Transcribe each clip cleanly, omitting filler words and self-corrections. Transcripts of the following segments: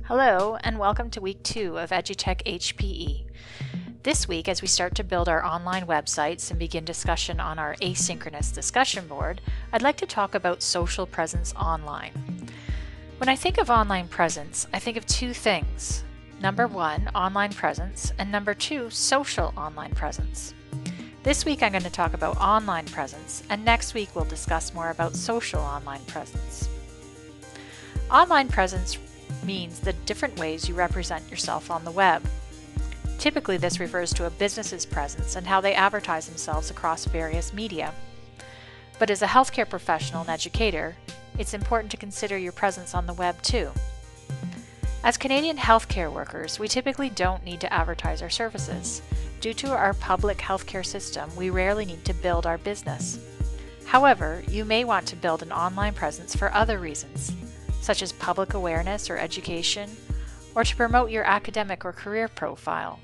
Hello, and welcome to week 2 of Edutech HPE. This week, as we start to build our online websites and begin discussion on our asynchronous discussion board, I'd like to talk about social presence online. When I think of online presence, I think of two things. Number 1, online presence, and number 2, social online presence. This week I'm going to talk about online presence, and next week we'll discuss more about social online presence. Online presence means the different ways you represent yourself on the web. Typically, this refers to a business's presence and how they advertise themselves across various media. But as a healthcare professional and educator, it's important to consider your presence on the web too. As Canadian healthcare workers, we typically don't need to advertise our services. Due to our public healthcare system, we rarely need to build our business. However, you may want to build an online presence for other reasons, such as public awareness or education, or to promote your academic or career profile.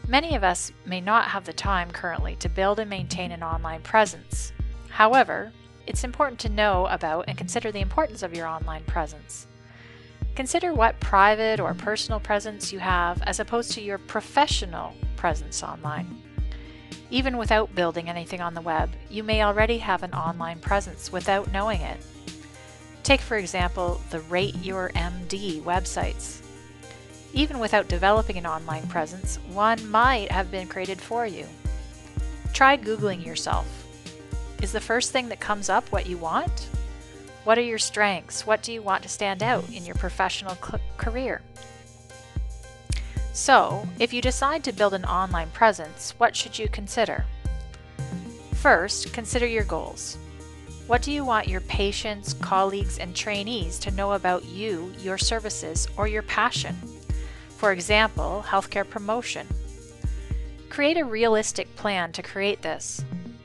Many of us may not have the time currently to build and maintain an online presence. However, it's important to know about and consider the importance of your online presence. Consider what private or personal presence you have as opposed to your professional presence online. Even without building anything on the web, you may already have an online presence without knowing it. Take, for example, the Rate Your MD websites. Even without developing an online presence, one might have been created for you. Try Googling yourself. Is the first thing that comes up what you want? What are your strengths? What do you want to stand out in your professional career? So, if you decide to build an online presence, what should you consider? First, consider your goals. What do you want your patients, colleagues, and trainees to know about you, your services, or your passion? For example, healthcare promotion. Create a realistic plan to create this.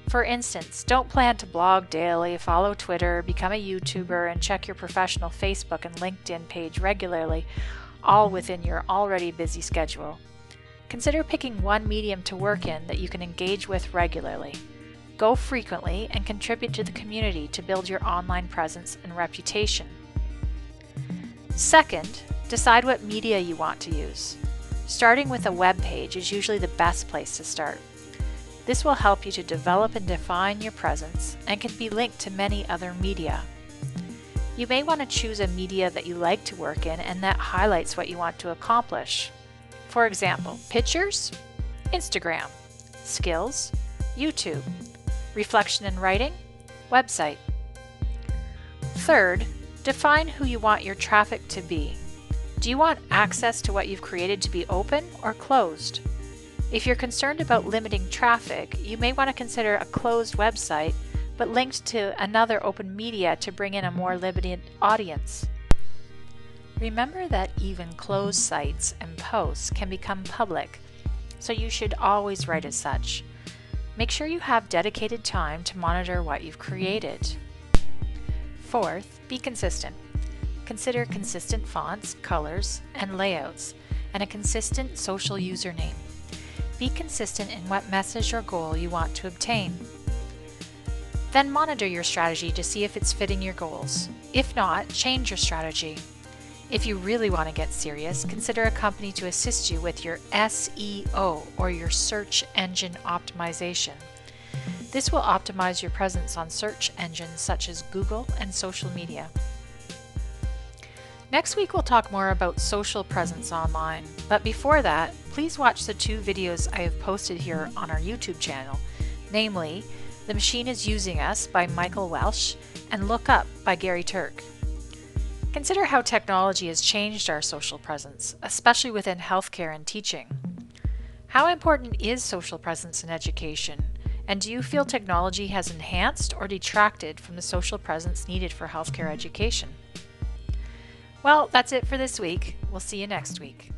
For instance, don't plan to blog daily, follow Twitter, become a YouTuber, and check your professional Facebook and LinkedIn page regularly, all within your already busy schedule. Consider picking one medium to work in that you can engage with regularly. Go frequently and contribute to the community to build your online presence and reputation. Second, decide what media you want to use. Starting with a web page is usually the best place to start. This will help you to develop and define your presence and can be linked to many other media. You may want to choose a media that you like to work in and that highlights what you want to accomplish. For example, pictures, Instagram, skills, YouTube, reflection and writing, website. Third, define who you want your traffic to be. Do you want access to what you've created to be open or closed? If you're concerned about limiting traffic, you may want to consider a closed website, but linked to another open media to bring in a more limited audience. Remember that even closed sites and posts can become public, so you should always write as such. Make sure you have dedicated time to monitor what you've created. Fourth, be consistent. Consider consistent fonts, colors, and layouts, and a consistent social username. Be consistent in what message or goal you want to obtain. Then monitor your strategy to see if it's fitting your goals. If not, change your strategy. If you really want to get serious, consider a company to assist you with your SEO or your search engine optimization. This will optimize your presence on search engines such as Google and social media. Next week we'll talk more about social presence online, but before that, please watch the 2 videos I have posted here on our YouTube channel, namely, The Machine is Using Us by Michael Welsh and Look Up by Gary Turk. Consider how technology has changed our social presence, especially within healthcare and teaching. How important is social presence in education, and do you feel technology has enhanced or detracted from the social presence needed for healthcare education? Well, that's it for this week. We'll see you next week.